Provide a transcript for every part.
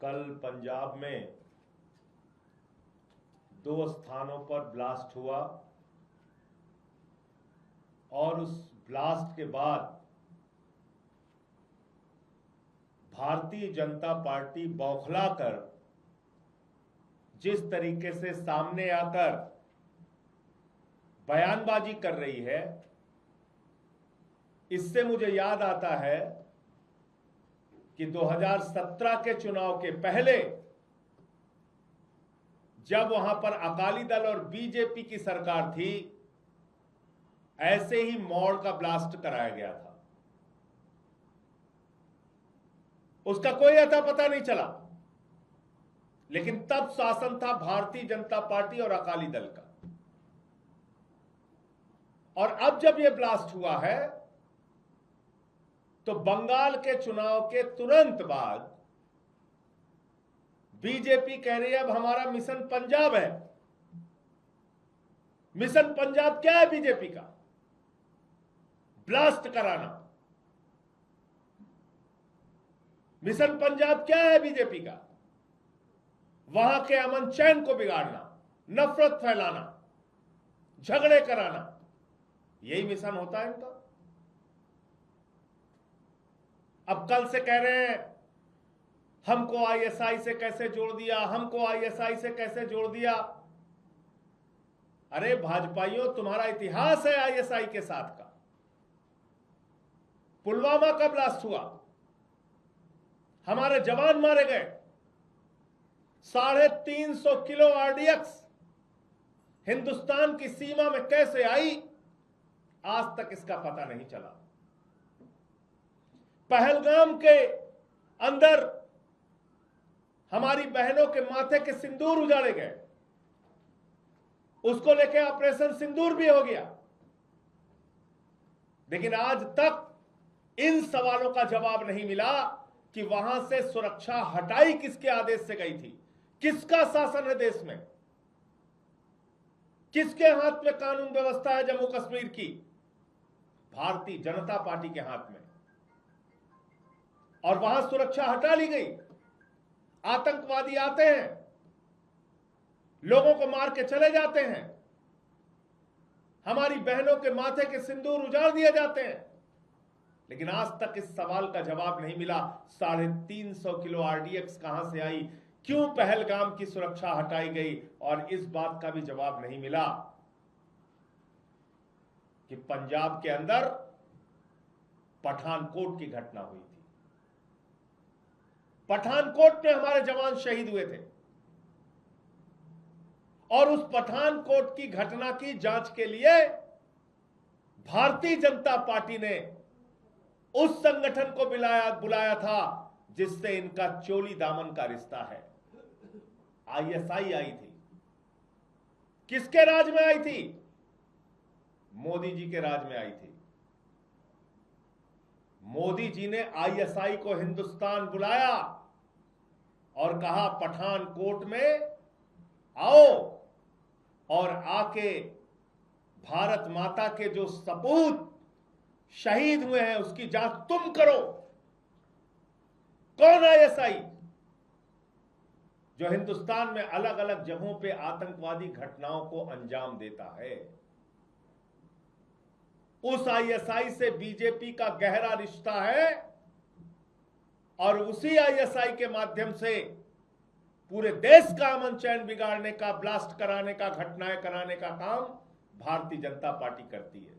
कल पंजाब में 2 स्थानों पर ब्लास्ट हुआ और उस ब्लास्ट के बाद भारतीय जनता पार्टी बौखलाकर जिस तरीके से सामने आकर बयानबाजी कर रही है, इससे मुझे याद आता है कि 2017 के चुनाव के पहले जब वहां पर अकाली दल और बीजेपी की सरकार थी, ऐसे ही मौड़ का ब्लास्ट कराया गया था। उसका कोई अता पता नहीं चला, लेकिन तब शासन था भारतीय जनता पार्टी और अकाली दल का। और अब जब यह ब्लास्ट हुआ है तो बंगाल के चुनाव के तुरंत बाद बीजेपी कह रही है अब हमारा मिशन पंजाब है। मिशन पंजाब क्या है बीजेपी का? ब्लास्ट कराना। मिशन पंजाब क्या है बीजेपी का? वहां के अमन चैन को बिगाड़ना, नफरत फैलाना, झगड़े कराना, यही मिशन होता है इनका। अब कल से कह रहे हैं हमको आईएसआई से कैसे जोड़ दिया, हमको आईएसआई से कैसे जोड़ दिया। अरे भाजपाइयों, तुम्हारा इतिहास है आईएसआई के साथ का। पुलवामा का ब्लास्ट हुआ, हमारे जवान मारे गए, 350 किलो आरडीएक्स हिंदुस्तान की सीमा में कैसे आई, आज तक इसका पता नहीं चला। पहलगाम के अंदर हमारी बहनों के माथे के सिंदूर उजाड़े गए, उसको लेके ऑपरेशन सिंदूर भी हो गया, लेकिन आज तक इन सवालों का जवाब नहीं मिला कि वहां से सुरक्षा हटाई किसके आदेश से गई थी, किसका शासन है देश में, किसके हाथ में कानून व्यवस्था है जम्मू कश्मीर की? भारतीय जनता पार्टी के हाथ में। और वहां सुरक्षा हटा ली गई। आतंकवादी आते हैं, लोगों को मार के चले जाते हैं, हमारी बहनों के माथे के सिंदूर उजाड़ दिए जाते हैं, लेकिन आज तक इस सवाल का जवाब नहीं मिला 350 किलो आरडीएक्स कहां से आई, क्यों पहलगाम की सुरक्षा हटाई गई, और इस बात का भी जवाब नहीं मिला कि पंजाब के अंदर पठानकोट की घटना हुई थी। पठानकोट में हमारे जवान शहीद हुए थे और उस पठानकोट की घटना की जांच के लिए भारतीय जनता पार्टी ने उस संगठन को बुलाया था जिससे इनका चोली दामन का रिश्ता है। आईएसआई आई थी। किसके राज में आई थी? मोदी जी के राज में आई थी। मोदी जी ने आईएसआई को हिंदुस्तान बुलाया और कहा पठानकोट में आओ और आके भारत माता के जो सपूत शहीद हुए हैं उसकी जांच तुम करो। कौन आईएसआई जो हिंदुस्तान में अलग अलग जगहों पे आतंकवादी घटनाओं को अंजाम देता है? उस आईएसआई से बीजेपी का गहरा रिश्ता है और उसी आईएसआई के माध्यम से पूरे देश का अमन चैन बिगाड़ने का, ब्लास्ट कराने का, घटनाएं कराने का काम भारतीय जनता पार्टी करती है।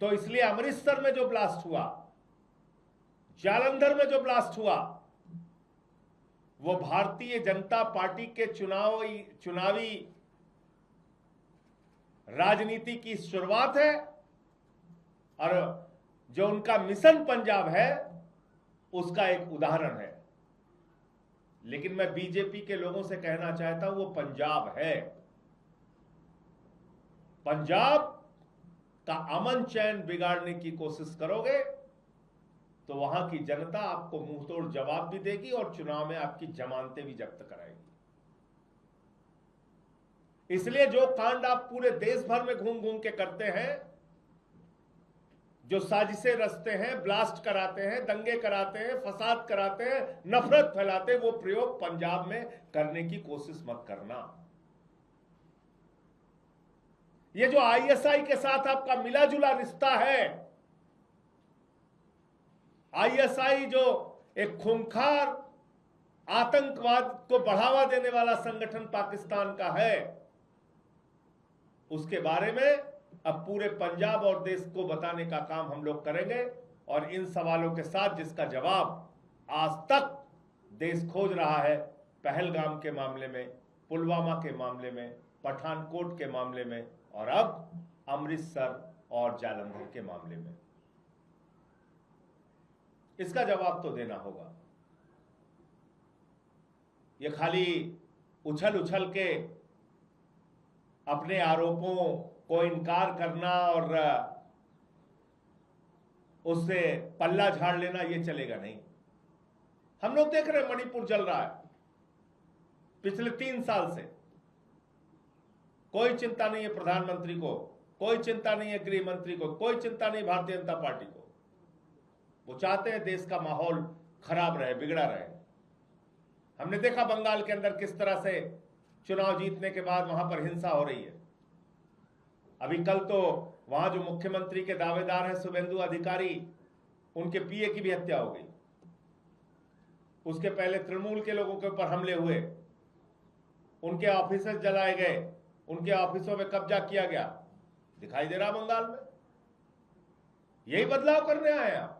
तो इसलिए अमृतसर में जो ब्लास्ट हुआ, जालंधर में जो ब्लास्ट हुआ, वो भारतीय जनता पार्टी के चुनावी राजनीति की शुरुआत है और जो उनका मिशन पंजाब है उसका एक उदाहरण है। लेकिन मैं बीजेपी के लोगों से कहना चाहता हूं वो पंजाब है। पंजाब का अमन चैन बिगाड़ने की कोशिश करोगे तो वहां की जनता आपको मुंहतोड़ जवाब भी देगी और चुनाव में आपकी जमानतें भी जब्त कराएगी। इसलिए जो कांड आप पूरे देश भर में घूम घूम के करते हैं, जो साजिशें रचते हैं, ब्लास्ट कराते हैं, दंगे कराते हैं, फसाद कराते हैं, नफरत फैलाते हैं, वो प्रयोग पंजाब में करने की कोशिश मत करना। ये जो आईएसआई के साथ आपका मिला जुला रिश्ता है, आईएसआई जो एक खूंखार आतंकवाद को बढ़ावा देने वाला संगठन पाकिस्तान का है, उसके बारे में अब पूरे पंजाब और देश को बताने का काम हम लोग करेंगे। और इन सवालों के साथ जिसका जवाब आज तक देश खोज रहा है, पहलगाम के मामले में, पुलवामा के मामले में, पठानकोट के मामले में, और अब अमृतसर और जालंधर के मामले में, इसका जवाब तो देना होगा। ये खाली उछल उछल के अपने आरोपों को इनकार करना और उससे पल्ला झाड़ लेना, ये चलेगा नहीं। हम लोग देख रहे हैं मणिपुर जल रहा है पिछले 3 साल से। कोई चिंता नहीं है प्रधानमंत्री को, कोई चिंता नहीं है गृह मंत्री को, कोई चिंता नहीं भारतीय जनता पार्टी को। वो चाहते हैं देश का माहौल खराब रहे, बिगड़ा रहे। हमने देखा बंगाल के अंदर किस तरह से चुनाव जीतने के बाद वहां पर हिंसा हो रही है। अभी कल तो वहां जो मुख्यमंत्री के दावेदार हैं शुभेंदु अधिकारी, उनके पीए की भी हत्या हो गई। उसके पहले तृणमूल के लोगों के ऊपर हमले हुए, उनके ऑफिस जलाए गए, उनके ऑफिसों में कब्जा किया गया। दिखाई दे रहा बंगाल में। यही बदलाव करने आए आप।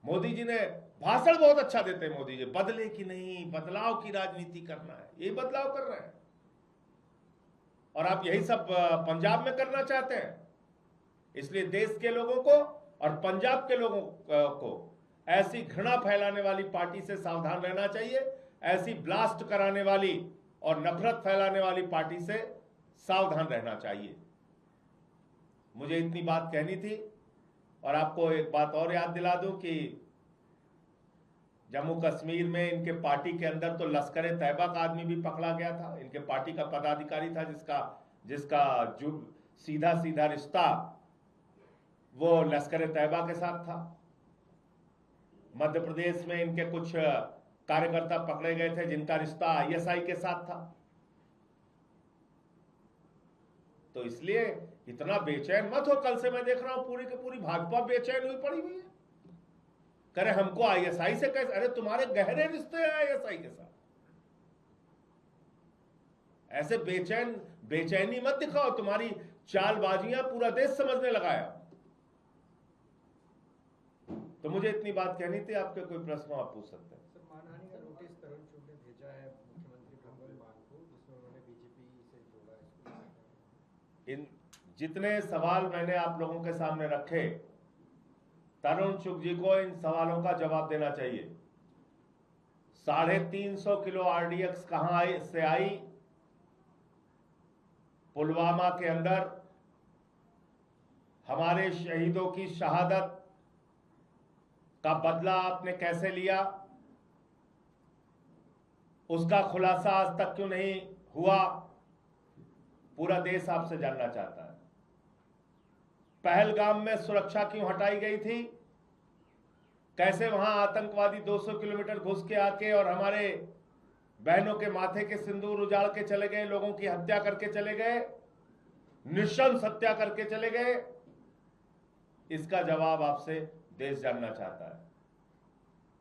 मोदी जी ने भाषण बहुत अच्छा देते हैं, मोदी जी बदले की नहीं, बदलाव की राजनीति करना है, यही बदलाव कर रहे हैं। और आप यही सब पंजाब में करना चाहते हैं। इसलिए देश के लोगों को और पंजाब के लोगों को ऐसी घृणा फैलाने वाली पार्टी से सावधान रहना चाहिए। ऐसी ब्लास्ट कराने वाली और नफरत फैलाने वाली पार्टी से सावधान रहना चाहिए। मुझे इतनी बात कहनी थी। और आपको एक बात और याद दिला दूं कि जम्मू कश्मीर में इनके पार्टी के अंदर तो लश्कर तैयबा का आदमी भी पकड़ा गया था। इनके पार्टी का पदाधिकारी था जिसका जो सीधा सीधा रिश्ता वो लश्कर तैयबा के साथ था। मध्य प्रदेश में इनके कुछ कार्यकर्ता पकड़े गए थे जिनका रिश्ता आईएसआई के साथ था। तो इसलिए इतना बेचैन मत हो। कल से मैं देख रहा हूं पूरी की पूरी भाजपा बेचैन हुई पड़ी हुई है। करे हमको आईएसआई से कैसे, अरे तुम्हारे गहरे रिश्ते हैं आईएसआई के साथ। ऐसे बेचैनी मत दिखाओ। तुम्हारी चालबाजियां पूरा देश समझने लगा है। तो मुझे इतनी बात कहनी थी। आपके कोई प्रश्न आप पूछ सकते हैं। मानहानि का नोटिस तरुण चुग ने भेजा है मुख्यमंत्री भगवंत मान को, जिसमें उन्होंने बीजेपी से जोड़ा है। इन जितने सवाल मैंने आप लोगों के सामने रखे, तरुण चुग जी को इन सवालों का जवाब देना चाहिए। 350 किलो आरडीएक्स कहां से आई? पुलवामा के अंदर हमारे शहीदों की शहादत का बदला आपने कैसे लिया? उसका खुलासा आज तक क्यों नहीं हुआ? पूरा देश आपसे जानना चाहता है। पहलगाम में सुरक्षा क्यों हटाई गई थी? कैसे वहां आतंकवादी 200 किलोमीटर घुस के आके और हमारे बहनों के माथे के सिंदूर उजाड़ के चले गए, लोगों की हत्या करके चले गए, नृशंस हत्या करके चले गए? इसका जवाब आपसे देश जानना चाहता है।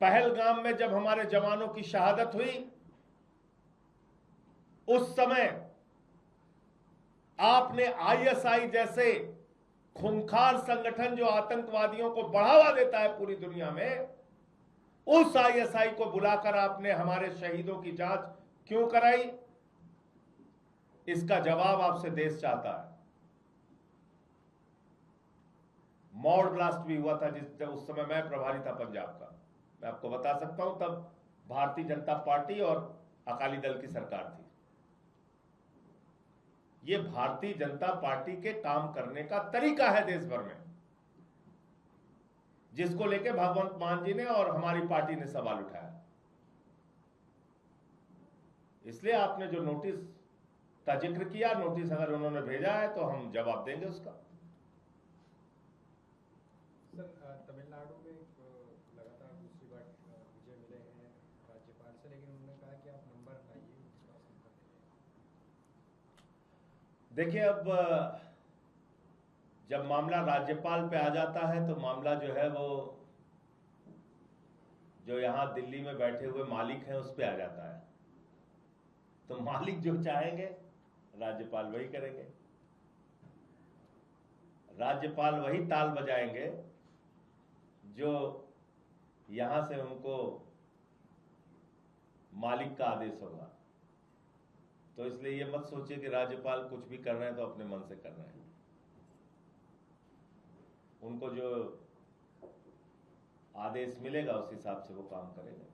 पहलगाम में जब हमारे जवानों की शहादत हुई, उस समय आपने आईएसआई जैसे खूंखार संगठन जो आतंकवादियों को बढ़ावा देता है पूरी दुनिया में, उस आईएसआई को बुलाकर आपने हमारे शहीदों की जांच क्यों कराई? इसका जवाब आपसे देश चाहता है। मॉड ब्लास्ट भी हुआ था जब उस समय मैं प्रभारी था पंजाब का। मैं आपको बता सकता हूं, तब भारतीय जनता पार्टी और अकाली दल की सरकार थी। ये भारतीय जनता पार्टी के काम करने का तरीका है देश भर में, जिसको लेके भगवंत मान जी ने और हमारी पार्टी ने सवाल उठाया। इसलिए आपने जो नोटिस का जिक्र किया, नोटिस अगर उन्होंने भेजा है तो हम जवाब देंगे उसका। सर तमिलनाडु में लगातार दूसरी बार विजय मिले हैं राज्यपाल से, लेकिन उन्होंने कहा कि आप नंबर लाइए, उनके पास नंबर नहीं है। देखिए, अब जब मामला राज्यपाल पे आ जाता है तो मामला जो है वो जो यहां दिल्ली में बैठे हुए मालिक हैं उस पे आ जाता है। तो मालिक जो चाहेंगे राज्यपाल वही करेंगे, राज्यपाल वही ताल बजाएंगे जो यहां से उनको मालिक का आदेश होगा। तो इसलिए ये मत सोचिए कि राज्यपाल कुछ भी कर रहे हैं तो अपने मन से कर रहे हैं। उनको जो आदेश मिलेगा उस हिसाब से वो काम करेंगे।